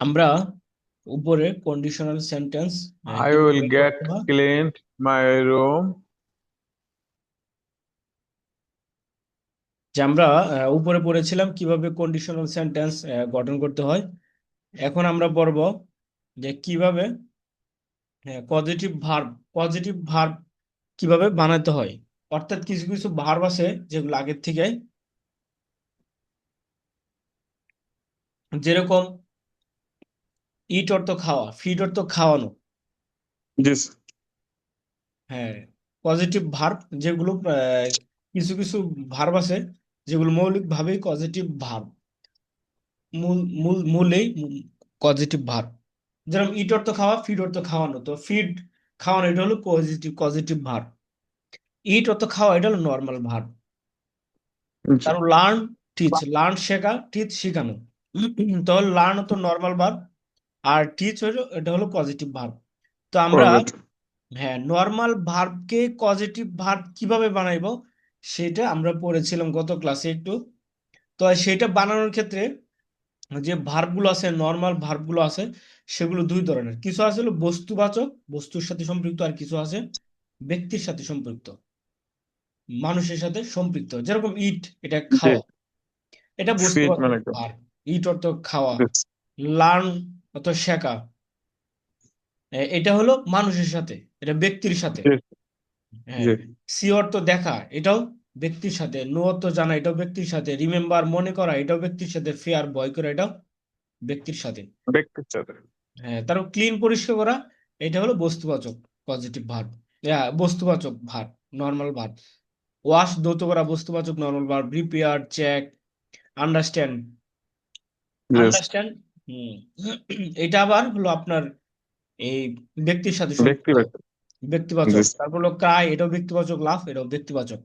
আমরা উপরে conditional sentence I will কিভাবে get করতে হয় cleaned my room. যে আমরা উপরে পড়েছিলাম কিভাবে কন্ডিশনাল সেন্টেন্স গঠন করতে হয়। এখন আমরা পড়ব যে কিভাবে পজিটিভ ভার্ব কিভাবে বানাতে হয়। অর্থাৎ কিছু কিছু ভার্ব আছে যেগুলো আগের থেকে, যেরকম ইট অর্থ খাওয়া, ফিড অর্থ খাওয়ানো। Yes. হ্যাঁ, পজিটিভ ভার্ব যেগুলো কিছু কিছু ভার্ব আছে যেগুলো মৌলিকভাবেই পজিটিভ ভার্ব, মূল মূল মূলেই পজিটিভ ভার্ব। যেরকম ইট অর্থ খাওয়া, ফিড অর্থ খাওয়ানো, তো ফিড খাওয়ানো এটা হলো পজিটিভ পজিটিভ ভার্ব। ইট অর্থ খাওয়া এটা হলো নর্মাল ভার্ব। Yes. তারপর লার্ন, টিচ, লার্ন শেখা, টিচ শেখানো। তাহলে লার্ন তো নর্মাল ভার্ব, আর টিচ হলো এটা হলো পজিটিভ ভার্ব। তো আমরা Positive. হ্যাঁ নর্মাল ভার্বকে পজিটিভ ভার্ব কিভাবে বানাইবো সেটা আমরা পড়েছিলাম গত ক্লাসে একটু। তো সেটা বানানোর ক্ষেত্রে যে ভার্বগুলো আছে, নর্মাল ভার্বগুলো আছে, সেগুলো দুই ধরনের। কিছু আছে হলো বস্তুবাচক, বস্তুর সাথে সম্পৃক্ত, আর কিছু আছে ব্যক্তির সাথে সম্পৃক্ত, মানুষের সাথে সম্পৃক্ত। যেরকম ইট, এটা Yes. খাওয়া, এটা Feed বস্তুবাচক মানে কি? ভার্ব। ইট অর্থ খাওয়া। Yes. লার্ন অর্থ শেখা, এটা হলো মানুষের সাথে, এটা ব্যক্তির সাথে। Yes. হ্যাঁ, Yes. সি অর্থ দেখা, এটাও ব্যক্তির সাথে। নো অর্থ জানা, এটাও ব্যক্তির সাথে। রিমেম্বার মনে করা, এটাও ব্যক্তির সাথে। ফেয়ার ভয় করা, এটাও ব্যক্তির সাথে। ব্যক্তির সাথে। হ্যাঁ, তারপর ক্লিন পরিষ্কার করা, এটা হলো বস্তুবাচক পজিটিভ ভার্ব, বস্তুবাচক ভার্ব, নর্মাল ভার্ব। ওয়াশ ধৌত করা বস্তুবাচক normal verb. Repair, check, understand, Yes. Understand এটা আবার হলো আপনার এই ব্যক্তির সাথে ব্যক্তি সম্পৃক্ত, ব্যক্তি। ব্যক্তিবাচক। Yes. তারপর হলো ক্রাই, এটাও ব্যক্তিবাচক। লাফ, এটাও ব্যক্তিবাচক।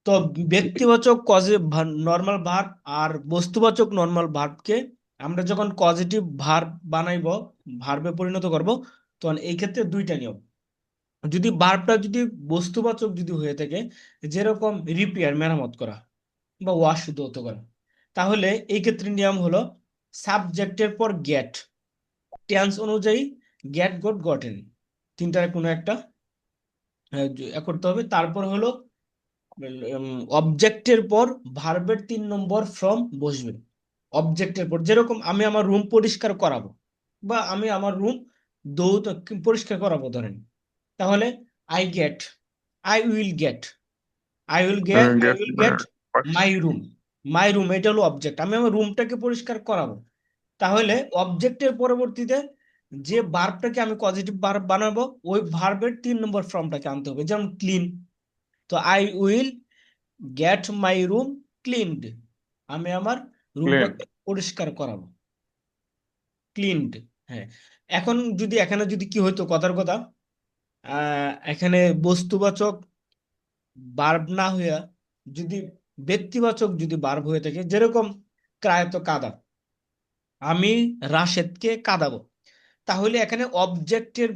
তো ব্যক্তিবাচক কজে নর্মাল ভার্ব আর বস্তুবাচক নর্মাল ভার্বকে আমরা যখন পজিটিভ ভার্ব বানাইব, ভার্বে পরিণত করব, তখন এই ক্ষেত্রে দুইটা নিয়ম। যদি ভার্বটা যদি বস্তুবাচক যদি হয়ে থাকে, যেরকম রিপেয়ার মেরামত করা বা ওয়াশ ধৌত করা, তাহলে এই ক্ষেত্রে নিয়ম হলো সাবজেক্টের পর গেট, টেন্স অনুযায়ী গেট, গট, গটেন, তিনটার কোনো একটা করতে হবে। তারপর হলো অবজেক্টের পর ভার্বের 3 নম্বর ফর্ম বসবে। অবজেক্টের পর, যেরকম আমি আমার রুম পরিষ্কার করাবো বা আমি আমার রুম দৌত পরিষ্কার করাবো ধরেন, তাহলে I get, I will get, I Get will মানে get what? My room. My room এটা হলো অবজেক্ট, আমি আমার রুমটাকে পরিষ্কার করাবো। তাহলে অবজেক্টের পরবর্তীতে যে ভার্বটাকে আমি পজিটিভ ভার্ব বানাবো, ওই ভার্বের 3 নম্বর ফর্মটাকে আনতে হবে। যেমন ক্লিন, তো I will get my room cleaned, আমি আমার Clean. রুমটাকে পরিষ্কার করাবো, ক্লিনড। হ্যাঁ, এখন যদি এখানে যদি কি হইতো, কথার কথা, এখানে বস্তুবাচক ভার্ব না হইয়া যদি ব্যক্তিবাচক যদি ভার্ব হয়ে থাকে, যেরকম ক্রায়ত কাদা, আমি রাশেদকে কাঁদাবো, তাহলে এখানে অবজেক্টের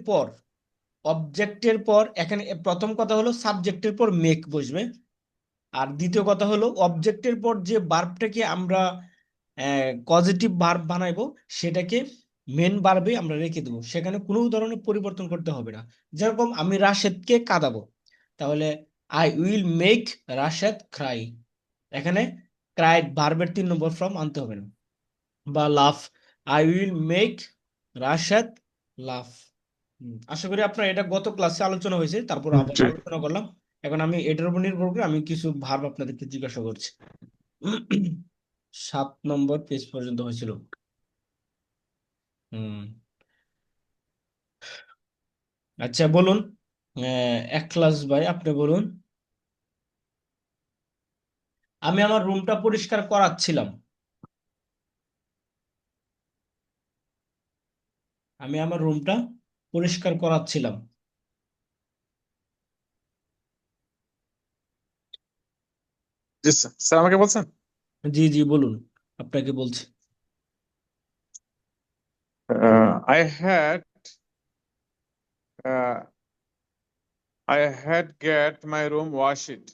পর এখানে প্রথম কথা হলো সাবজেক্টের পর মেক বসবে। আর দ্বিতীয় কথা হলো অবজেক্টের পর যে ভার্বটাকে আমরা পজিটিভ ভার্ব বানাইবো, সেটাকে মেন ভার্বে আমরা রেখে দেবো, সেখানে কোনো ধরনের পরিবর্তন করতে হবে না। যেরকম আমি রাশেদকে কাঁদাবো, তাহলে I will make Rashed Cry, এখানে ক্রাই ভার্বের 3 নম্বর ফর্ম আনতে হবে না। বা লাফ, আই উইল মেক রাশেদ লাফ। আশা করি আপনার এটা গত ক্লাসে আলোচনা হয়েছে, তারপর আবার জি। আলোচনা করলাম। এখন আমি এটার উপর নির্ভর করে আমি কিছু ভার্ব আপনাদেরকে জিজ্ঞাসা করছি। 7 নম্বর পেজ পর্যন্ত হয়েছিল। হুম, আচ্ছা বলুন, এক ক্লাস ভাই আপনি বলুন। আমি আমার রুমটা পরিষ্কার করাচ্ছিলাম, আমি আমার রুমটা পরিষ্কার করাচ্ছিলাম। জি স্যার, স্যার আমাকে বলছেন। জি জি বলুন, আপনাকে বলছি। I had uh, I had get my room washed.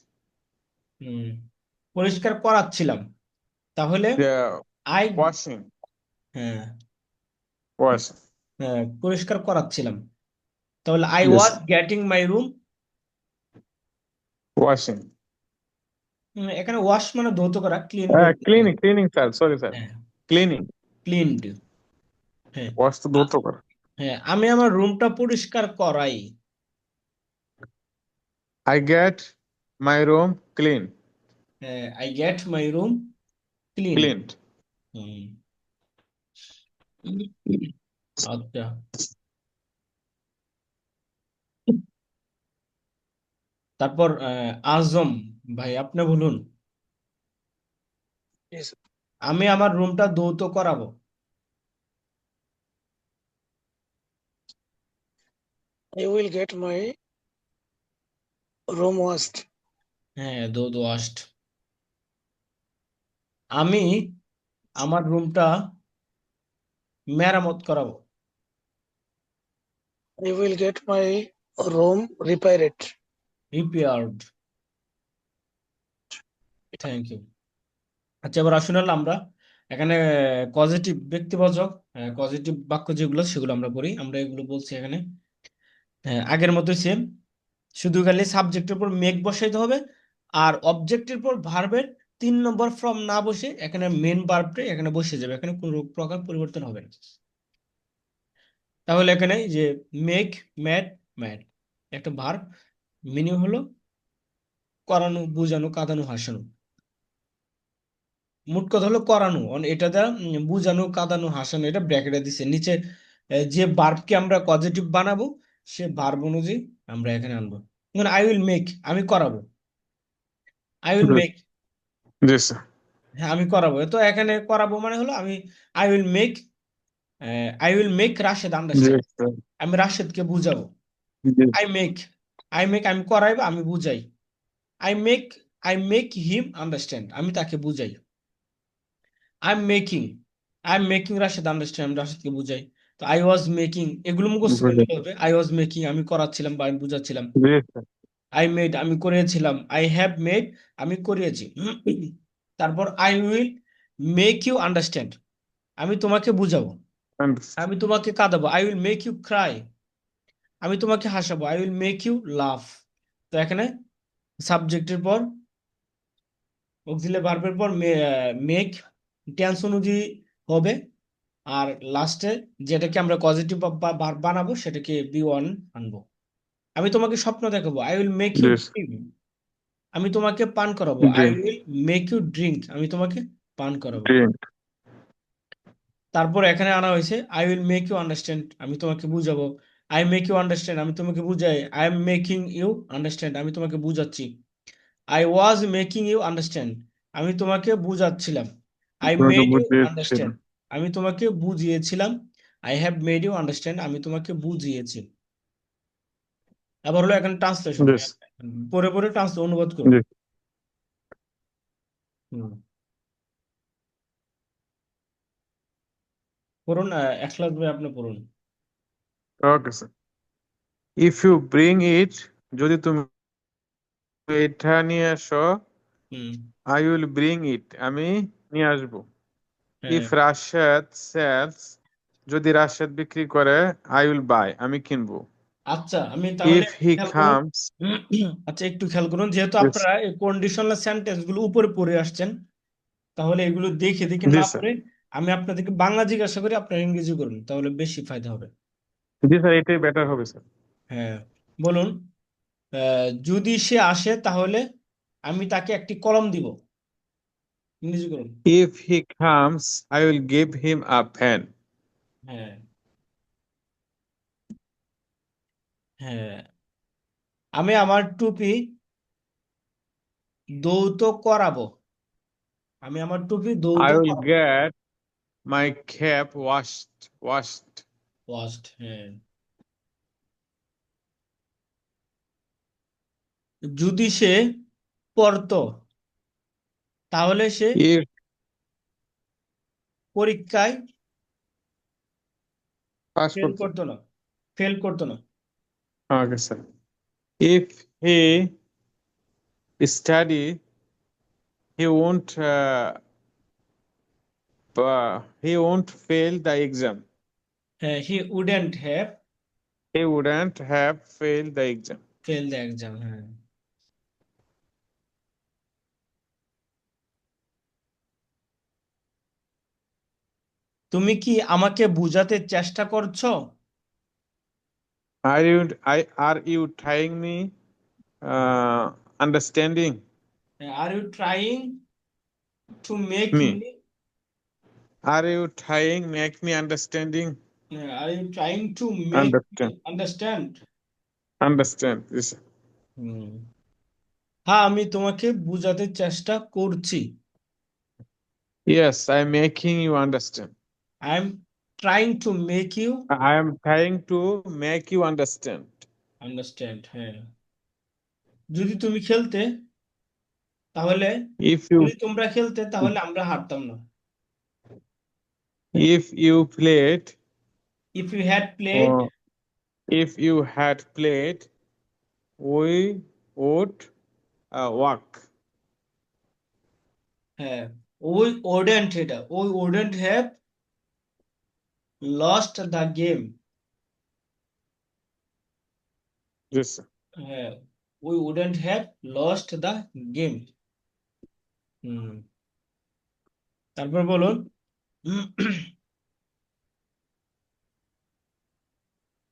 হুম, পরিষ্কার করাচ্ছিলাম, তাহলে The আই, washing. হ্যাঁ, washing. পরিষ্কার করাচ্ছিলাম। তাহলে I Yes, was getting my room, washing. এখানে ওয়াশ মানে ধৌত করা, ক্লিন বলতে হবে। Cleaning, sir. Sorry, sir. হ্যাঁ, Cleaning. ক্লিনড। হ্যাঁ। Wash তো আ- ধৌত করা। হ্যাঁ, আমি আমার রুমটা পরিষ্কার করাই। I get my room clean. I get my room clean. Cleaned. আচ্ছা, তারপর আজম ভাই আপনি বলুন। Yes, আমি আমার রুমটা ধৌত করাবো। I will get my room washed. হ্যাঁ, ধৌত ওয়াশড। আমি আমার রুমটা মেরামত করাবো। I will get my room repaired. Repaired. Thank you. আচ্ছা, এবার আসুন হলো আমরা এখানে পজিটিভ ব্যক্তিবাচক পজিটিভ বাক্য যেগুলো সেগুলো আমরা পড়ি। আমরা এগুলো বলছি এখানে আগের মতোই সেম, শুধু খালি সাবজেক্টের উপর মেক বসাইতে হবে, আর অবজেক্টের উপর ভার্বের 3 নম্বর ফর্ম না বসে এখানে মেন ভার্বটা এখানে বসে যাবে, এখানে কোনো প্রকার পরিবর্তন হবে না। তাহলে এখানে যে মেক, ম্যাড, ম্যাড একটা ভার্ব, মিনিং হলো করানো, বোঝানো, কাঁদানো, হাসানো। মোট কথা হলো করানো, এটা দ্বারা বুঝানো, কাঁদানো, হাসানো, এটা ব্র্যাকেটে দিচ্ছে নিচে। যে ভার্বকে আমরা পজিটিভ বানাবো সে ভার্ব অনুযায়ী আমরা এখানে আনবো। আই উইল মেক, আমি করাবো। I will Yes, make, yes, sir. হ্যাঁ আমি করাবো। তো এখানে করাবো মানে হলো আমি I will make, I will make Rashed understand, Yes, sir. আমি রাশেদকে বুঝাবো। Yes, I make, I make আমি করাইবো, আমি বুঝাই। I make, I make him understand, আমি তাকে বুঝাই। I am making, I am making Rashed understand, আমি রাশেদকে বুঝাই। তো আই ওয়াজ মেকিং এগুলো মুখস্থ করে বুঝলাম। নিতে হবে। আই ওয়াজ মেকিং আমি করাচ্ছিলাম বা আমি বুঝাচ্ছিলাম। Yes, sir. আই মেড আমি করিয়েছিলাম। আই হ্যাভ মেড আমি করিয়েছি। তারপর I will make you understand আমি তোমাকে বুঝাবো। Understood. আমি তোমাকে কাঁদাবো। I will make you cry আমি তোমাকে হাসাবো। I will make you laugh. তো এখানে সাবজেক্টের পর অক্সিলারি ভার্বের পর মেক টেন্স অনুযায়ী হবে, আর লাস্টে যেটাকে আমরা পজিটিভ ভার্ব বানাবো সেটাকে বি ওয়ান আনবো। আমি তোমাকে স্বপ্ন দেখাবো। I will make you Yes, dream আমি তোমাকে পান করাবো। I drink, will make you drink আমি তোমাকে পান করাবো। drink, তারপর এখানে আনা হয়েছে I will make you understand আমি তোমাকে বুঝাবো। আই মেক ইউ আন্ডারস্ট্যান্ড আমি তোমাকে বুঝাই। I am making you understand আমি তোমাকে বুঝাচ্ছি। I was making you understand আমি তোমাকে বুঝাচ্ছিলাম। আই তোমাকে মেড ইউ বুঝিয়েছিল। আন্ডারস্ট্যান্ড আমি তোমাকে বুঝিয়েছিলাম। I have made you understand আমি তোমাকে বুঝিয়েছি। আবার হলো এখানে ট্রান্সলেশন, Yes, পরে পরে অনুবাদ করুন। yes. হুম। পড়ুন, একলাস ভাই আপনি পড়ুন। Okay, sir. If you bring it, যদি তুমি এটা নিয়ে আসো, হুম। I will bring it, আমি নিয়ে আসবো। হ্যাঁ। If Rashid sells, যদি রাশেদ বিক্রি করে, I will buy, আমি কিনবো। আচ্ছা, আমি তাহলে If he খেয়াল করুন। comes, আচ্ছা, একটু খেয়াল করুন, যেহেতু yes, আপনারা এই কন্ডিশনাল সেন্টেন্স গুলো উপরে পড়ে আসছেন, তাহলে এগুলো দেখে দেখে না জি স্যার, পড়ে আমি আপনাদেরকে বাংলা জিজ্ঞাসা করি, আপনারা ইংরেজি করুন, তাহলে বেশি ফায়দা হবে। জি স্যার, এটাই বেটার হবে স্যার। হ্যাঁ, বলুন। যদি সে আসে তাহলে আমি তাকে একটি কলম দিব। ইংরেজি করুন। If he comes, I will give him a pen. হ্যাঁ। হ্যাঁ, আমি আমার টুপি ধৌত করাবো। আমি আমার টুপি ধৌত I will করাবো। get my cap washed. Washed. হ্যাঁ, যদি সে পড়তো তাহলে সে If পরীক্ষায় pass ফেল করতো। করতো না, ফেল করতো না। Okay sir. If he study, he won't fail the exam. হ্যাঁ, he wouldn't have he wouldn't have failed the exam. failed the exam. হ্যাঁ, তুমি কি আমাকে বোঝাতে চেষ্টা করছো? Are you trying me understanding Are you trying to make me? me Are you trying make me understanding? are you trying to make me Understand. understand? Understand. Yes. হুম, হ্যাঁ, আমি তোমাকে বোঝাতে চেষ্টা করছি। Yes, I'm making you understand. I am trying to make you I am trying to make you understand. Understand. হ্যাঁ, যদি তুমি খেলতে তাহলে If you যদি তোমরা খেলতে তাহলে আমরা হারতাম না। if you played if you had played, or if you had played, we would walk. হ্যাঁ, ওই ওডেন্ট, এটা we wouldn't have lost the game. Yes. হ্যাঁ, we wouldn't have lost the game. হুম, তারপর বলুন।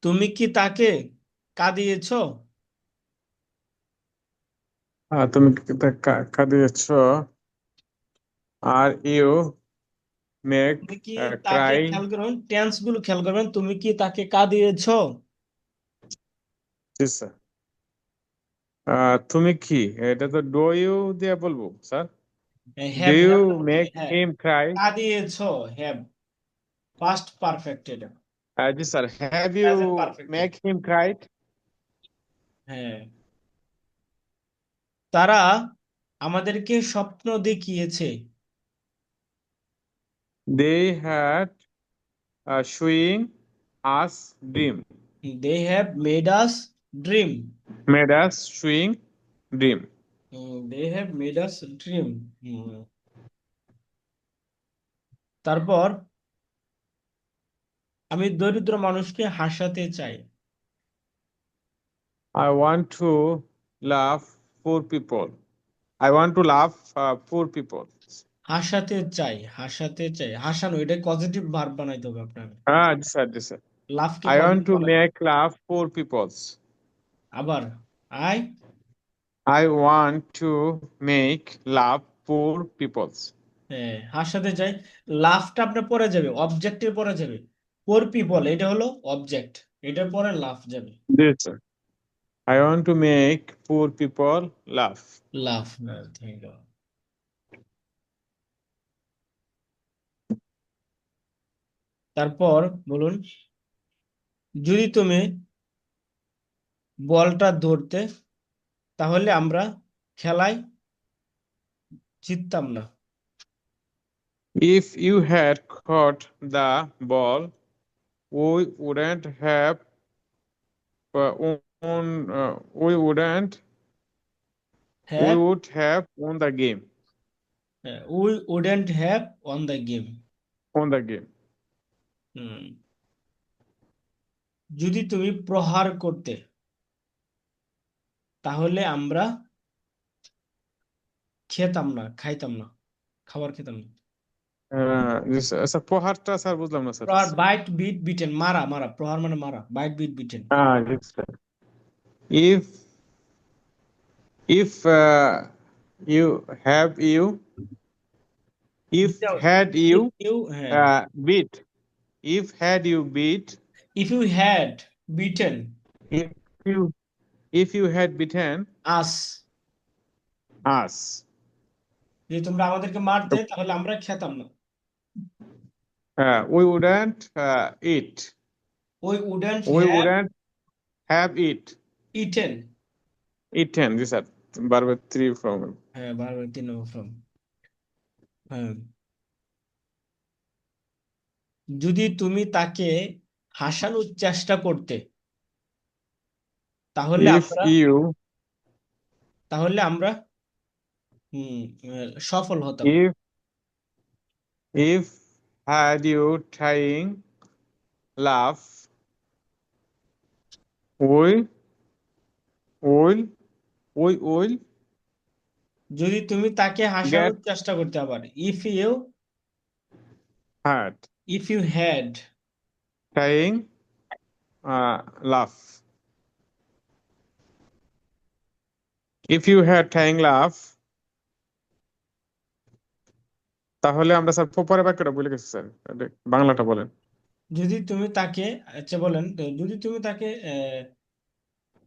তুমি কি তাকে কাঁদিয়েছো? তুমি কি কাঁদিয়েছ? Are you make তুমি কি তাকে, cry? খেয়াল করুন টেন্স গুলো খেয়াল করবেন, তুমি কি তাকে কাঁদিয়েছো? Yes, sir. তুমি কি এটা তো ডু ইউ দিয়ে বলবো sir. Do have you have make হ্যাঁ, হিম ক্রাই? কাঁদিয়েছো, হ্যাভ পাস্ট পারফেক্ট এটা, জি sir, have you present perfect. Make him cry? হ্যাঁ, তারা আমাদেরকে স্বপ্ন দেখিয়েছে। They had showing us dream. They have made us dream. Made us showing dream. They have made us dream. তারপর আমি দরিদ্র মানুষকে হাসাতে চাই। I want to laugh poor people. I want to laugh poor people. হাসাতে চাই, হাসাতে চাই, হাসানো এটা positive verb বানাইতে হবে আপনাকে। Yes, sir, yes, sir. লাভকে I want পজিটিভ to বানাইতে হবে। make laugh poor peoples. আবার I I want to make laugh poor peoples. হ্যাঁ, হাসাতে চাই, লাভটা আপনার পরে যাবে, অবজেক্টের পরে যাবে। পোর পিপল এটা হলো অবজেক্ট, এটার পরে লাভ যাবে। Yes, sir. I want to make poor people laugh. লাভ না, ঠিক আছে। তারপর বলুন, যদি তুমি বলটা ধরতে তাহলে আমরা খেলায় জিততাম না। If you had caught the ball, we wouldn't have we wouldn't we have, would have won the game. We wouldn't have on the game. Won the game. হুম, যদি তুমি প্রহার করতে তাহলে আমরা খেতাম না, খাইতাম না, খাবার খেতাম না। স্যার প্রহারটা স্যার বুঝলাম না স্যার। প্রহার বাইট বিট বিটেন, মারা মারা, প্রহার মানে মারা, bite beat beaten. Yes, sir. If you have you if had if you you, হ্যাঁ, beat if had you beat if you had beaten if you if you had beaten us, us, যদি তোমরা আমাদেরকে মারতে তাহলে আমরা খেতাম না। we wouldn't eat. We wouldn't We have wouldn't have eaten. eaten. This are verb 3 from. হ্যাঁ, বারবার 3 নম্বর ফর্ম। হ্যাঁ, যদি তুমি তাকে হাসানোর চেষ্টা করতে তাহলে If আমরা you তাহলে আমরা সফল হতাম। if had you trying laugh, we will we will যদি তুমি তাকে get হাসানোর চেষ্টা করতে, আবার had if you had tying laugh. If you had tying laugh, তাহলে আমরা স্যার পরের বাক্যটা বলে গেছি স্যার, বাংলাটা বলেন। যদি তুমি তাকে, আচ্ছা বলেন, যদি তুমি তাকে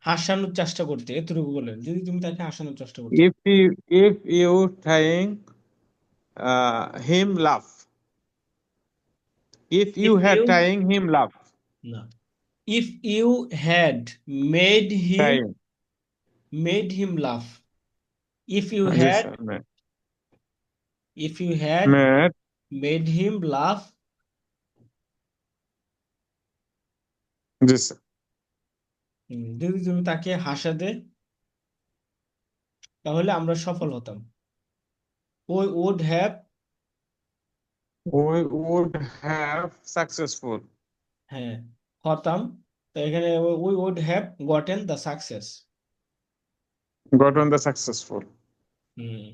হাসানোর চেষ্টা করতে, এতটুকু বলেন, যদি তুমি তাকে হাসানোর চেষ্টা করতে। If you tying him laugh. If you if had you, tying him laugh. না, if you had made him Tying. Laugh, if you জি had sir, if you had mad. Made him laugh, জি sir. যদি তুমি তাকে হাসাতে, তাহলে আমরা সফল হতাম। We would have, We would have successful. হ্যাঁ, হতাম। তো এখানে we would have gotten the success. Gotten the successful. হুম,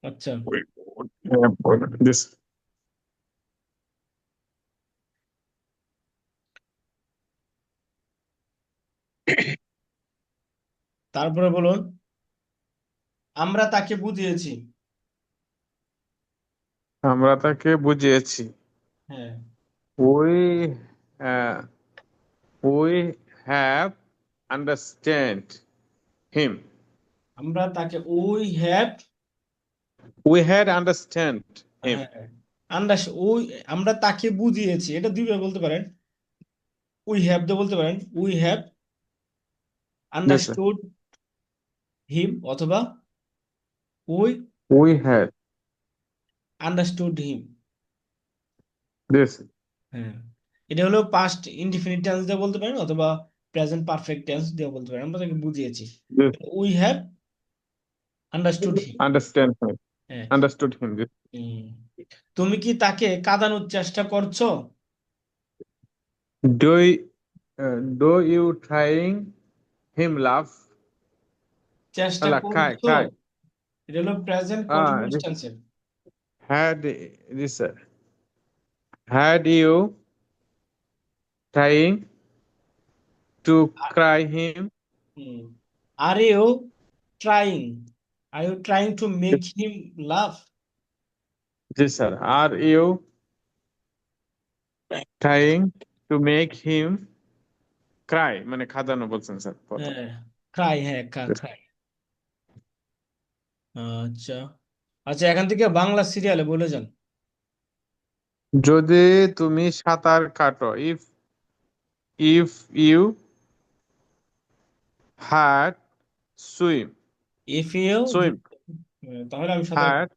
আচ্ছা, We would have gotten this. তারপরে বলুন, আমরা তাকে বুঝিয়েছি। আমরা তাকে বুঝিয়েছি। হ্যাঁ, We uh, we have understand him. আমরা তাকে we have, We had understand him. হ্যাঁ, উই, আমরা তাকে বুঝিয়েছি, এটা দুইবার বলতে পারেন। উই হ্যাভ দিয়ে বলতে পারেন, we have Yes, sir. Understood him, অথবা we We had understood him. this. হ্যাঁ, এটা হলো পাস্ট ইনডিফিনিট টেন্স দিয়ে বলতে পারেন, অথবা প্রেজেন্ট পারফেক্ট টেন্স দিয়ে বলতে পারেন। আমরা তাকে বুঝিয়েছি, This. We have understood him. Understand him. হ্যাঁ, Understood him. This. উম, তুমি কি তাকে কাঁদানোর চেষ্টা করছো? Do you trying him laugh? চেষ্টা Allah, করছো, Kai. এটা হলো প্রেজেন্ট কন্টিনিউয়াস This টেন্সের। had this. Had you trying to cry him? Are you trying, are you trying to make him laugh? Yes, sir. Are you trying to make him cry? মানে খাদানো বলছেন sir প্রথম। হ্যাঁ, Cry, হ্যাঁ, Cry. আচ্ছা, আচ্ছা, এখান থেকে বাংলা সিরিয়ালে বলে যান। যদি তুমি সাঁতার কাটো, if you had swim if you, swim তাহলে আমি সাঁতার, had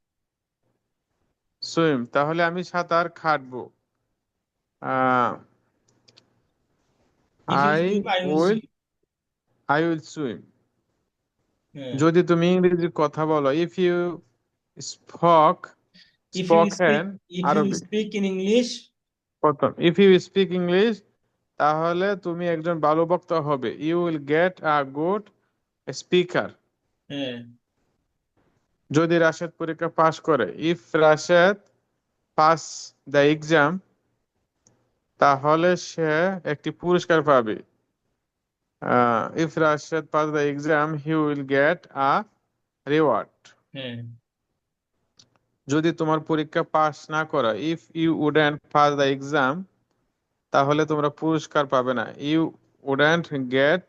swim তাহলে আমি সাঁতার কাটবো। Ah if you I swim I will will swim. I will swim। হ্যাঁ, যদি তুমি ইংরেজি কথা বলো, if you spoke if you speak spoken if you আরবি স্পিক ইন ইংলিশ, প্রথম, if you speak English তাহলে তুমি একজন ভালো বক্তা হবে, you will get a good speaker। হ্যাঁ, যদি রাশেদ পরীক্ষা পাশ করে, if Rashed pass the exam তাহলে সে একটি পুরস্কার পাবে। if Rashed pass the exam he will get a reward। হ্যাঁ, যদি তোমার পরীক্ষা পাস না করো, if you wouldn't pass the exam তাহলে তোমরা পুরস্কার পাবে না, you wouldn't get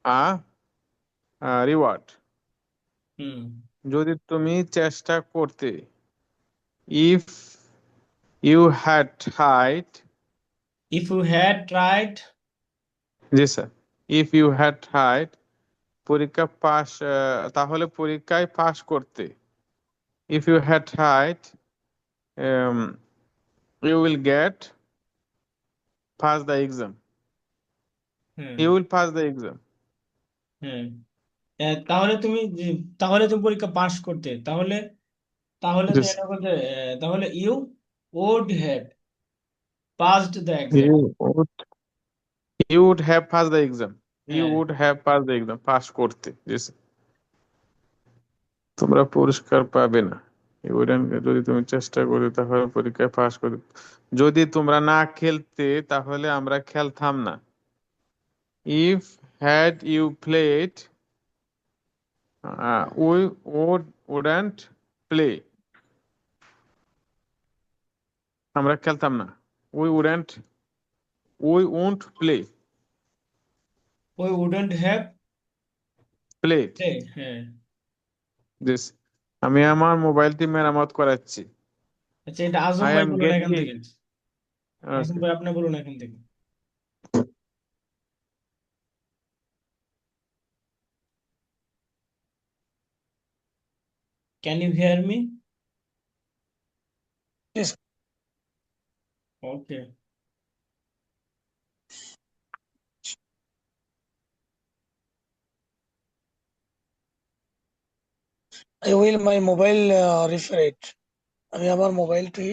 a reward। হুম, যদি তুমি চেষ্টা করতে, if you had tried। If you had tried, জি sir, if you had tried পরীক্ষা পাস, তাহলে পরীক্ষায় পাস করতে, if you had tried um, you will get pass the exam, হ্যাঁ, you will pass the exam। হ্যাঁ, তাহলে তুমি পরীক্ষা পাস করতে, তাহলে তাহলে তো Yes. এটা করতে, তাহলে you would have passed the exam. You would, you would have passed the exam. You হ্যাঁ, would have passed the exam. Pass করতে। Yes. তোমরা পুরস্কার পাবে না। You wouldn't, যদি তুমি চেষ্টা করতে তাহলে পরীক্ষায় পাস করতে। যদি তোমরা না খেলতে তাহলে আমরা খেলতাম না। If had you played, wouldn't play. আমরা খেলতাম না। We won't play. we wouldn't have Played. played. হ্যাঁ, This. আমি আমার মোবাইলটি মেরামত করাচ্ছি। আচ্ছা এটা আজম I ভাই am বলুন এখান getting, থেকে। আজম okay. ভাই আপনি বলুন এখান থেকে। Can you hear me? Yes, okay. I will my mobile repair it. আমি আমার মোবাইলটি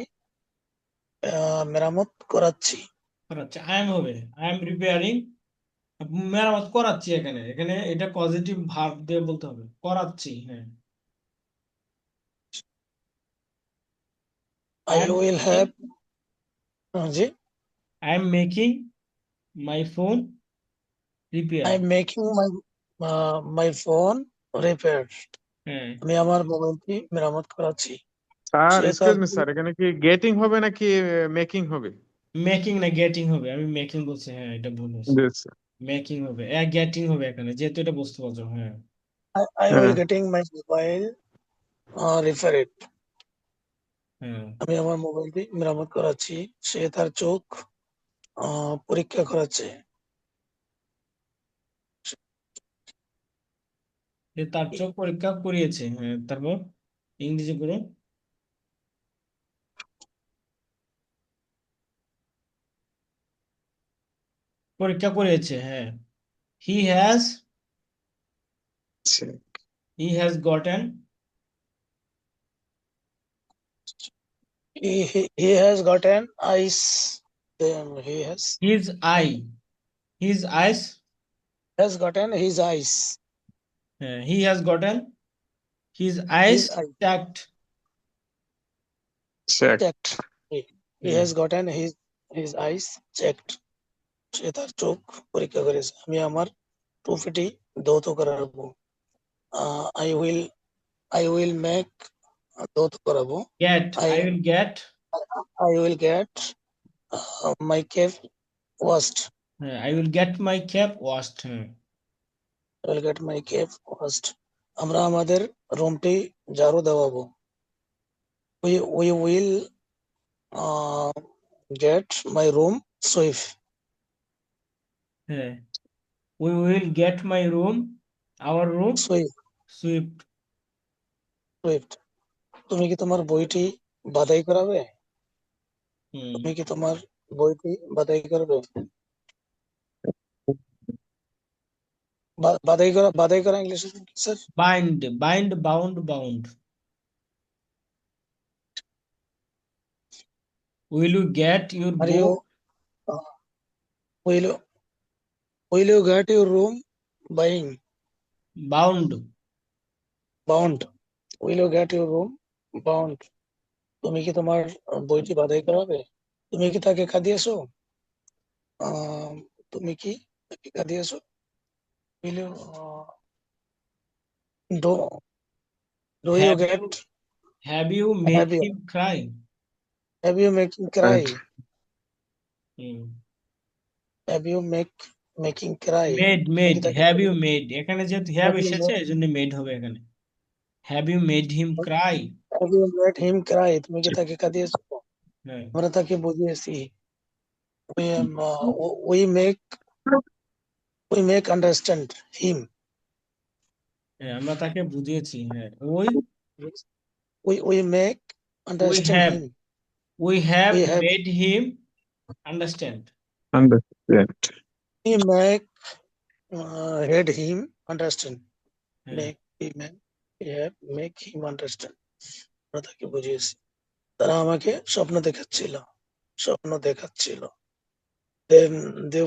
মেরামত করাচ্ছি। করাচ্ছি, আই এম হবে, আই এম রিপেয়ারিং। মেরামত করাচ্ছি, এখানে এখানে এটা পজিটিভ ভার্ব দিয়ে বলতে হবে, করাচ্ছি। হ্যাঁ, I will have G I am making my phone repair. I am making my phone repaired. হ্যাঁ, আমি আমার মোবাইলটি মেরামত করাচ্ছি। স্যার, সে তার এক্সকিউজ মি স্যার, এখানে কি গেটিং হবে নাকি মেকিং হবে? মেকিং না গেটিং হবে, আমি মেকিং বলছি, হ্যাঁ এটা ভুল হয়েছে। Yes. মেকিং হবে, গেটিং হবে এখানে, যেহেতু এটা বস্তুবাচক। হ্যাঁ, I will হ্যাঁ। getting my mobile repaired. হ্যাঁ, আমি আমার মোবাইলটি মেরামত করাচ্ছি। সে তার চোখ পরীক্ষা করাচ্ছে। যে তার চোখ পরীক্ষা করিয়েছে। হ্যাঁ, তারপর ইংরেজি করো। পরীক্ষা করিয়েছে, হ্যাঁ। হি হ্যাজ আচ্ছা। He has gotten He has gotten eyes. He his eye, his eyes. has gotten his eyes. হ্যাঁ, he has gotten his eyes His eye checked. check. checked. He হ্যাঁ, has gotten his eyes checked. সে তার চোখ পরীক্ষা করেছে। আমি আমার টুপিটি ধৌত করাবো। I will make ধৌত করাবো। Get, I I will get. I will get my cape washed. হ্যাঁ, I will get my cap washed. হ্যাঁ, I will get my cape washed. আমরা আমাদের রুমটি ঝাড়ু দেওয়াবো। We will get my room sweep. হ্যাঁ, we will get my room, our room Sweep. সুইপড। Swept. তুমি কি তোমার বইটি বাছাই করাবে? হুম, তুমি কি তোমার বইটি বাছাই করবে? বাছাই করা ইংলিশে কি sir? Bind, bind, bound, bound. Will you get your are you book will you get your room buying bound? bound? Will you get your room bound? তুমি কি তোমার বইটি বাছাই করাবে? তুমি কি তাকে কাঁদিয়েছো? তুমি কি তাকে কাঁদিয়েছো? Will you do you have you, get have you made have you him cry? making cry? Have you making cry? Made, তুমি মেড, কি তাকে হ্যাভ ইউ মেড, এখানে যেহেতু হ্যাভ have you এসেছে made এই জন্য মেড হবে এখানে। Have you made him cry? have you made him cry? তুমি কি তাকে কাঁদিয়েছো? হ্যাঁ, আমরা তাকে বুঝিয়েছি। We make understand him. হ্যাঁ, আমরা তাকে বুঝিয়েছি। হ্যাঁ, ওই We make we understand have him. We have We have made him understand. Understand. we make had him understand. হ্যাঁ make him man, have make him understand. আমরা তাকে বুঝিয়েছি। তারা আমাকে স্বপ্ন দেখাচ্ছিল। Then they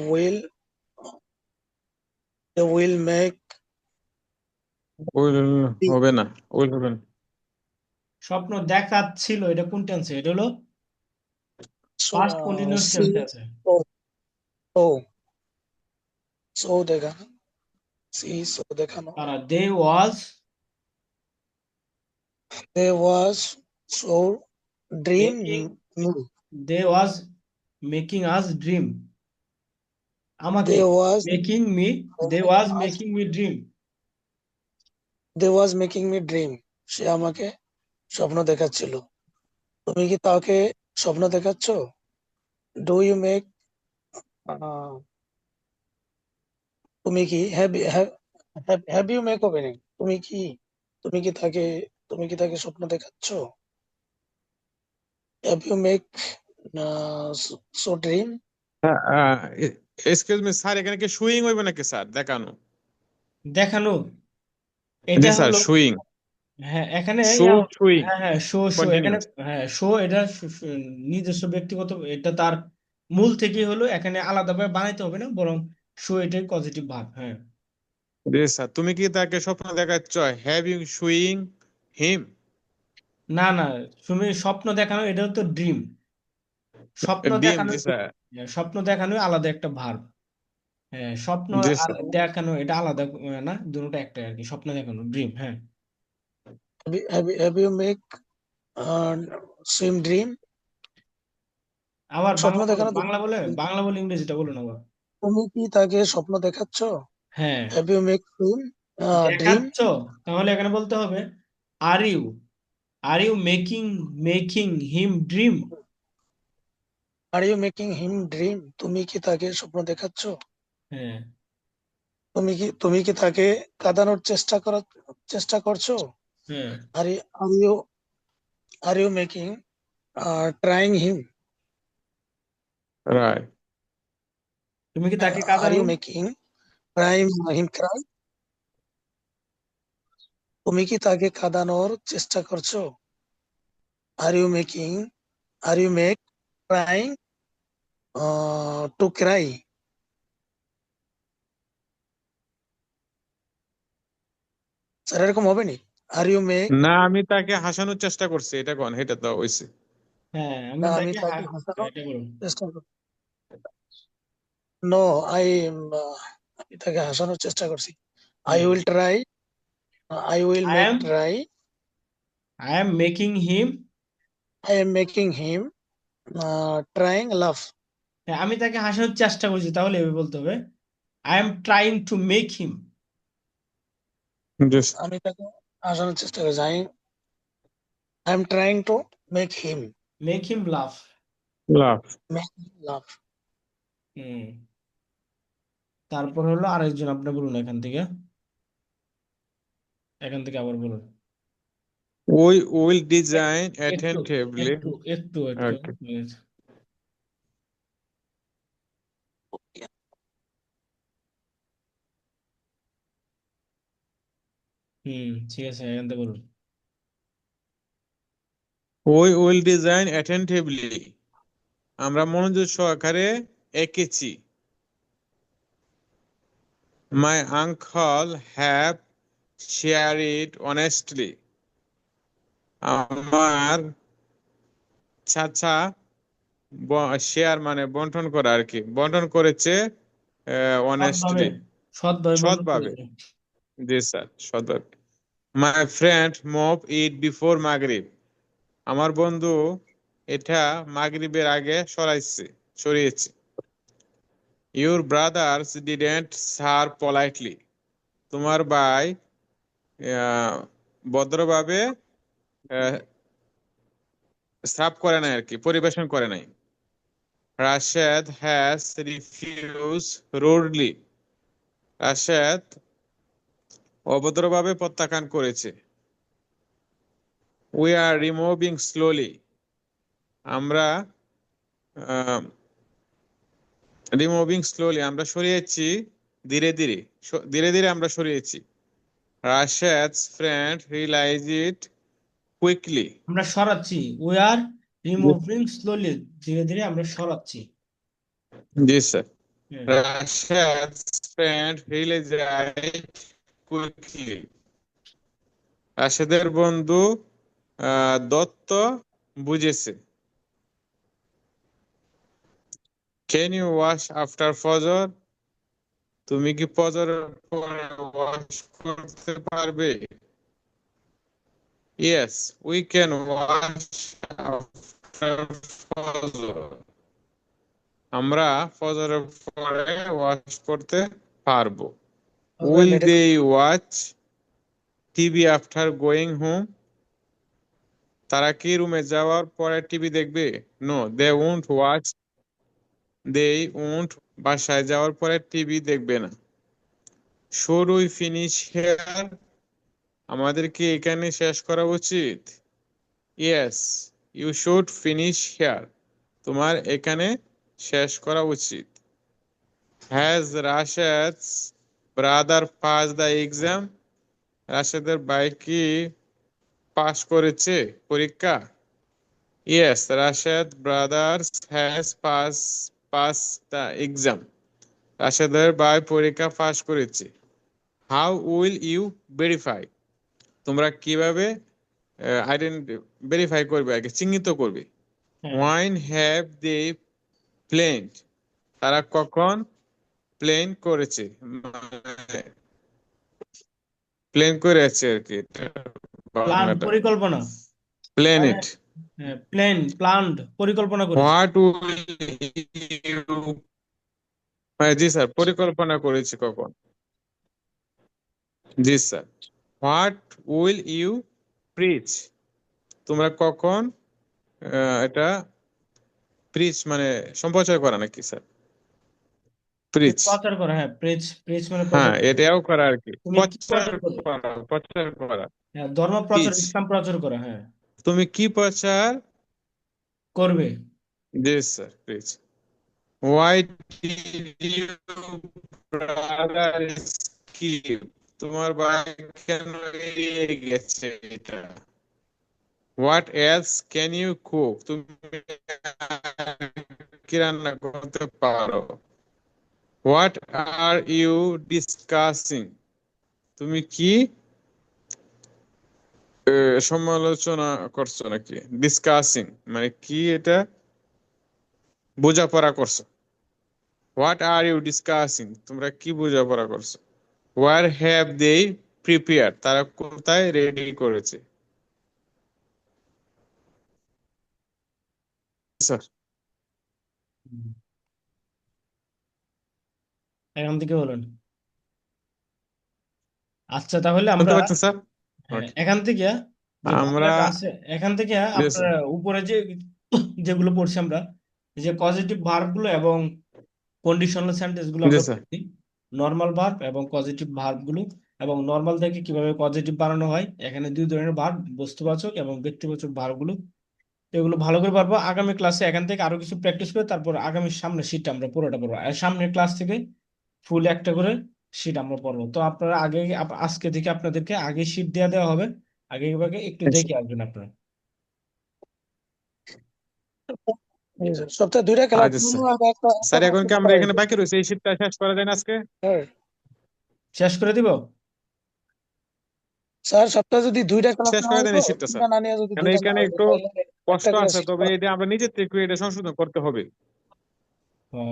will make will the হবে না, উইল হবে না। স্বপ্ন দেখাচ্ছিল, এটা কোন টেন্সে? এটা হলো পাস্ট কন্টিনিউয়াস see টেন্সে আছে। so so so দেখানো see so দেখানো তারা they was they was so dream making me they was making us dream, আমাকে they was making me, they was making me dream. they was making me dream. সে আমাকে স্বপ্ন দেখাচ্ছিল। তুমি কি তাকে স্বপ্ন দেখাচ্ছ? ডু ইউ মেক তুমি কি হ্যাভ ইউ মেক ওপেনিং তুমি কি তাকে স্বপ্ন দেখাচ্ছ? Have you make so dream? Excuse me sir, এখানে কি শুইং হইবে নাকি স্যার? দেখানো। দেখানো, এটা জি স্যার, হলো, শুইং। হ্যাঁ এখানে শো শুইং হ্যাঁ হ্যাঁ শো এখানে, কন্টিনিউয়াস। হ্যাঁ শো এটা নিজস্ব ব্যক্তিগত, এটা তার মূল থেকে হলো, এখানে আলাদাভাবে বানাইতে হবে না, বরং শো এটাই পজিটিভ ভাব। হ্যাঁ জি স্যার, তুমি কি তাকে স্বপ্ন দেখাচ্ছ? হ্যাভ ইউ শুইং হিম? না না, তুমি স্বপ্ন দেখানো, এটা তো ড্রিম। স্বপ্ন ডিম, দেখানো, জি স্যার। স্বপ্ন দেখানো আলাদা একটা ভার্ব। হ্যাঁ স্বপ্ন জি আর স্যার। দেখানো এটা আলাদা না, দুটোটা একটা আর কি। স্বপ্ন দেখানো ড্রিম। হ্যাঁ have you make swim dream? আবার স্বপ্ন বাংলা বলো, দেখানো বাংলা বলে, বাংলা বলে ইংরেজিটা বলো না আবার। তুমি কি তাকে স্বপ্ন দেখাচ্ছ? হ্যাঁ have you make swim dream? দেখাচ্ছ, তাহলে এখানে বলতে হবে are you, are you making, making him dream. Are you making him dream? তুমি কি তাকে স্বপ্ন দেখাচ্ছ? হ্যাঁ তুমি কি তাকে কাঁদানোর চেষ্টা করছো? হ্যাঁ are you are you making trying him? Right. তুমি কি তাকে আর কাঁদানো, you making trying him cry? তুমি কি তাকে কাঁদানোর চেষ্টা করছো? Are you make trying to cry? Sir এরকম হবে নি? আর ইউ মেক না, আমি তাকে হাসানোর চেষ্টা করছি, এটা কোন, এটা তো হইছে। হ্যাঁ আমি আমি তাকে তাকে হাসানোর এটা করুন। চেষ্টা করছি। নো আই আমি তাকে হাসানোর চেষ্টা করছি। I hmm will try I will I make am, try I am making him. I am making him trying love. হ্যাঁ আমি তাকে হাসানোর চেষ্টা করছি, তাহলে এভাবে বলতে হবে I am trying to make him, জি আমি তাকে হাসানোর চেষ্টা করছি। I am trying to make him love. Love. Make him love. হুম, তারপর হলো আরেকজন, আপনি বলুন এখান থেকে আবার বলুন। উই উইল এক- ডিজাইন একটু অ্যাটেন্টিভলি। একটু ওকে। হুম ঠিক আছে, এখান থেকে বলুন। উই উইল ডিজাইন অ্যাটেন্টিভলি, আমরা মনোযোগ সহকারে এঁকেছি। My uncle have share it honestly, আমার চাচা শেয়ার মানে বন্টন করা আর কি, বন্টন করেছে সৎভাবে, অনেস্টলি, সৎভাবে বন্ধ সৎভাবে। করেছে। জি স্যার, সৎভাবে। My friend move it before মাগরিব, আমার বন্ধু এটা মাগরিবের আগে সরিয়েছে। Your brothers didn't serve politely, তোমার ভাই ভদ্রভাবে সার্ভ করে নাই আর কি, পরিবেশন করে নাই। Rashed has refuse rudely, Rashed অভদ্রভাবে প্রত্যাখ্যান করেছে। উই আর রিমুভিং স্লোলি, আমরা আমরা সরিয়েছি ধীরে ধীরে, ধীরে ধীরে আমরা সরিয়েছি। Rashid's friend realized it quickly. আমরা সরাচ্ছি, উই আর রিমুভিং স্লোলি, ধীরে ধীরে আমরা সরাচ্ছি। Yes, sir. হ্যাঁ, Rashid's friend realized it quickly. রাশেদের বন্ধু দত্ত বুঝেছে। Can you wash after Fajr? তুমি কি ফজরের পরে ওয়াশ করতে পারবে? Yes, we can wash after Fajr. আমরা ফজরের পরে ওয়াশ করতে পারবো। Will they watch TV after going home? তারা কি রুমে যাওয়ার পরে টিভি দেখবে? No, they won't watch. They won't বাসায় যাওয়ার পরে টিভি দেখবে না। Should we finish here? আমাদের কি এখানে শেষ করা উচিত? Yes, you should finish here. তোমার এখানে শেষ করা উচিত। Has Rashid's brother passed the exam? রাশেদের ভাই কি পাস করেছে পরীক্ষা? Yes, Rashid brothers has passed the exam. রাশেদের ভাই পরীক্ষা পাস করেছে। How will you verify? তোমরা কিভাবে ভেরিফাই করবে, আগে চিহ্নিত করবে? হ্যাঁ, When have they planned? তারা কখন প্ল্যান করেছে, প্ল্যান করেছে আর কি প্ল্যান বাংলাটা। পরিকল্পনা, প্ল্যান ইট। প্ল্যান্ড পরিকল্পনা করেছে। হোয়াট উইল ইউ, জি স্যার, পরিকল্পনা করেছে কখন? জি sir. What will you preach? তোমরা কখন এটা প্রিচ মানে সম্প্রচার করা নাকি স্যার? প্রিচ, প্রচার করা, হ্যাঁ, প্রেজ, প্রেজ মানে হ্যাঁ প্রচার করা। এটাও করা আর কি, তুমি কি প্রচার প্রচার করবে? করা, প্রচার করা। হ্যাঁ, ধর্ম প্রচার, প্রিচ, ইসলাম প্রচার করা, হ্যাঁ, তুমি কি প্রচার করবে। জি sir, preach. Why did your brother skip? তোমার ভাই কেন এড়িয়ে গেছে এটা? What else can you cook? তুমি কি রান্না করতে পারো? What are you discussing? তুমি কি সমালোচনা করছো নাকি? ডিসকাসিং মানে কি, এটা বোঝাপড়া করছো। What are you discussing? তোমরা কি বোঝাপড়া করছো? Where have they prepared? তারা কোথায় রেডি করেছে? স্যার এখান থেকে বলুন। আচ্ছা, তাহলে শুনতে আমরা, পাচ্ছেন স্যার? হ্যাঁ, Okay. এখান থেকে যে আমরা বাংলাটা আছে, এখান থেকে জি আপনার স্যার, উপরে যে যেগুলো পড়ছি আমরা, যে পজিটিভ ভার্ব গুলো এবং কন্ডিশনাল সেন্টেন্স গুলো জি আমরা স্যার, পড়ছি, নর্মাল ভার্ব এবং পজিটিভ ভার্ব গুলো, এবং নর্মাল থেকে কিভাবে পজিটিভ বানানো হয়। এখানে দুই ধরনের ভার্ব, বস্তুবাচক এবং ব্যক্তিবাচক ভার্ব গুলো, এগুলো ভালো করে পারবো। আগামী ক্লাসে এখান থেকে আরো কিছু প্র্যাকটিস করে তারপর আগামী সামনে শীটটা আমরা পুরোটা পড়বো, আর সামনের ক্লাস থেকে ফুল একটা করে শীট আমরা পড়বো। তো আপনারা আগে আজকে থেকে আপনাদেরকে আগে শীট দেওয়া দেওয়া হবে, আগে ভাগে একটু দেখে আসবেন আপনারা। সপ্তাহে 2টা ক্লাস আচ্ছা নেবো স্যার। আর একটা স্যার এখন কি practice আমরা এখানে করাইবো। বাকি রয়েছে, এই শীটটা শেষ করা যায় না আজকে? হ্যাঁ শেষ করে দিব। স্যার, সপ্তাহে যদি 2টা ক্লাস শেষ নেওয়া করে দেন হইতো, এই শীটটা স্যার, 3টা না নিয়ে যদি কারণ 2টা এখানে নেওয়া হইতো একটু তাহলে একটা কষ্ট ক্লাস আছে, শেষ তবে করা। এটা আমরা নিজের থেকে এটা সংশোধন করতে হবে।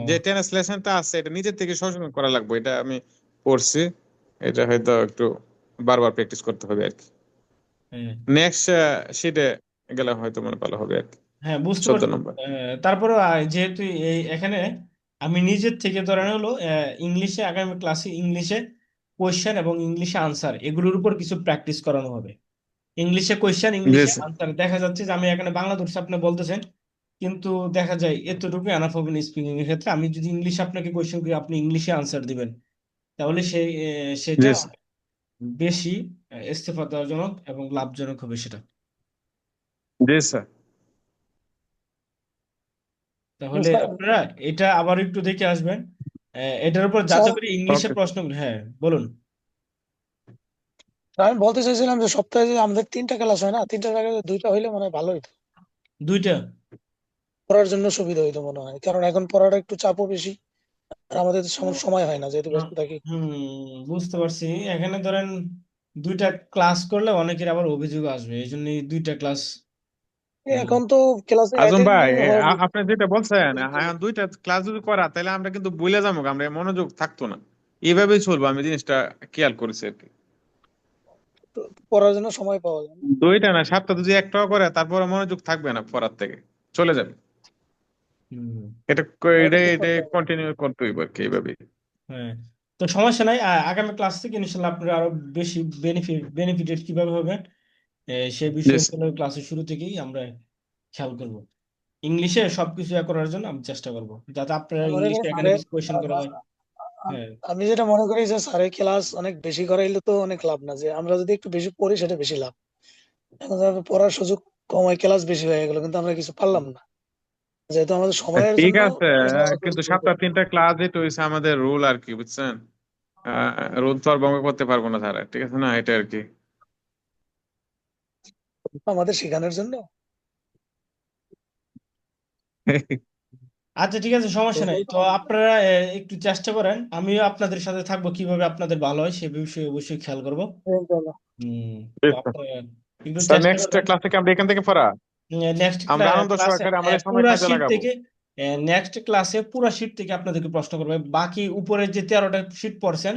যে ও, ট্রান্সলেশনটা আছে এটা নিজের থেকে সংশোধন করা লাগবে, এটা আমি পড়ছি, এটা হয়তো একটু বারবার প্র্যাকটিস করতে হবে আর কি। হ্যাঁ, নেক্সট শীটে গেলে হয়তো মনে ভালো হবে আর কি। হ্যাঁ, বুঝতে 14 পারছি। নম্বর। তারপরে যেহেতু এই এখানে আমি নিজের থেকে ধরেন হলো ইংলিশে, আগামী ক্লাসে ইংলিশে কোয়েশ্চেন এবং ইংলিশে আনসার এগুলোর উপর কিছু প্র্যাকটিস করানো হবে। ইংলিশে কোয়েশ্চেন, জি ইংলিশে স্যার, আনসার। দেখা যাচ্ছে যে আমি এখানে বাংলা ধরছি, আপনি বলতেছেন, কিন্তু দেখা যায় এতটুকু এনাফ হবে না স্পিকিং এর ক্ষেত্রে। আমি যদি ইংলিশে আপনাকে কোয়েশ্চেন করি, আপনি ইংলিশে আনসার দিবেন, তাহলে সেটা জি স্যার, বেশি ইস্তেফাদাজনক এবং লাভজনক হবে সেটা। জি স্যার। তাহলে স্যার, আপনারা এটা আবার একটু দেখে আসবেন, এটার উপর যাতে স্যার, করে ইংলিশে ওকে, প্রশ্নগুলো, হ্যাঁ বলুন। আমি বলতে চাইছিলাম যে সপ্তাহে যে আমাদের 3টা ক্লাস হয় না, 3টার জায়গায় 2টা হইলে মনে হয় ভালো হইতো, দুইটা? পড়ার জন্য সুবিধা হইতো মনে হয়, কারণ এখন পড়াটা একটু চাপও বেশি, আর আমাদের সময় হয় না যেহেতু ব্যস্ত থাকি। হুম, বুঝতে পারছি। এখানে ধরেন দুইটা ক্লাস করলে অনেকের আবার অভিযোগ আসবে, এই জন্য দুইটা ক্লাস। এখন তো ক্লাসে আজম ভাই, অ্যাটেন্ডই হওয়ার আপনি যেটা বলছেন, দুইটা ক্লাস যদি করা তাহলে আমরা কিন্তু ভুলে যাবো, আমরা মনোযোগ থাকতো না। এইভাবেই চলবো, আমি জিনিসটা খেয়াল করেছি আর কি। পড়ার জন্য সময় পাওয়া যায় না। দুইটা না, সপ্তাহে যদি একটাও করে তারপরে মনোযোগ থাকবে না, পড়ার থেকে চলে যাবে। হুম, এটা তাহলে এটা ঠিক এটা করতে হবে। কন্টিনিউ করতে হইব আর কি এইভাবেই। হ্যাঁ। তো সমস্যা নাই, আগামী ক্লাস থেকে ইনশাল্লাহ আপনারা আরো বেশি বেনিফিটেড কিভাবে হবেন সে বিষয়ে Yes. ক্লাসের শুরু থেকেই আমরা খেয়াল করব। ইংলিশে সবকিছু করার জন্য আমি চেষ্টা করব, যাতে আপনারা আমি মনে করি ইংলিশে এখানে স্যারের কিছু কোয়েশ্চেন করা হয়। হ্যাঁ। আমি যেটা মনে করি যে স্যারের ক্লাস অনেক বেশি করাইলে তো অনেক লাভ না, যে আমরা যদি একটু বেশি পড়ি সেটা বেশি লাভ। এখন ধরো পড়ার সুযোগ কম হয়, ক্লাস বেশি হয়ে গেল কিন্তু আমরা কিছু পারলাম না, যেহেতু আমাদের সময়ের ঠিক জন্য আছে, ক্লাসটা কিন্তু করতে হবে। সপ্তাহে 3টা ক্লাস যেটা হয়েছে আমাদের রুল আর কি, বুঝছেন? রুল তো আর ভঙ্গ করতে পারবো না তারা, ঠিক আছে না, এটা আর কি। আমাদের শেখানোর জন্য। আচ্ছা, ঠিক আছে, সমস্যা নাই। তো আপনারা একটু চেষ্টা করেন, আমিও আপনাদের সাথে থাকবো, কিভাবে আপনাদের ভালো হয় সে বিষয়ে অবশ্যই খেয়াল করব। হুম। তো আপনারা একটু স্যার, চেষ্টা নেক্সট করবেন। ক্লাসে কি আমরা এখান থেকে পড়া, নেক্সট আমরা আনন্দ ক্লাসে সহকারে আমাদের সময় পুরা কাজে শীট লাগাবো। থেকে পুরা শীট থেকে আপনাদেরকে প্রশ্ন করবে। বাকি উপরের যে 13টা শীট পড়ছেন,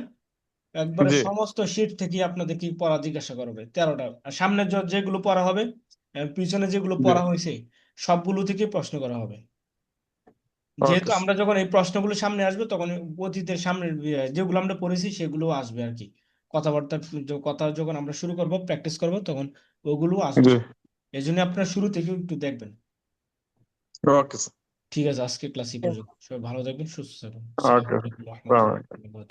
একবারে জি সমস্ত শীট থেকে আপনাদেরকে পড়া জিজ্ঞাসা করবে 13টা। আর সামনে যেগুলো পড়া হবে, পিছনে যেগুলো জি। পড়া হয়েছে, সবগুলো থেকে প্রশ্ন করা হবে। যেহেতু ওকে। আমরা যখন এই প্রশ্নগুলো সামনে আসবে, তখন অতীতের সামনের যেগুলো আমরা পড়েছি সেগুলো আসবে আর কি। কথাবার্তা, কথা যখন আমরা শুরু করব, প্র্যাকটিস করব, তখন ওগুলো আসবে। জি। এই জন্য আপনারা শুরু থেকে একটু দেখবেন। ওকে। ঠিক আছে, আজকে ক্লাস এই পর্যন্ত। সবাই ভালো থাকবেন, সুস্থ থাকবেন। ওকে। আসসালামু আলাইকুম ওয়া রাহমাতুল্লাহি ওয়া বারাকাতুহু।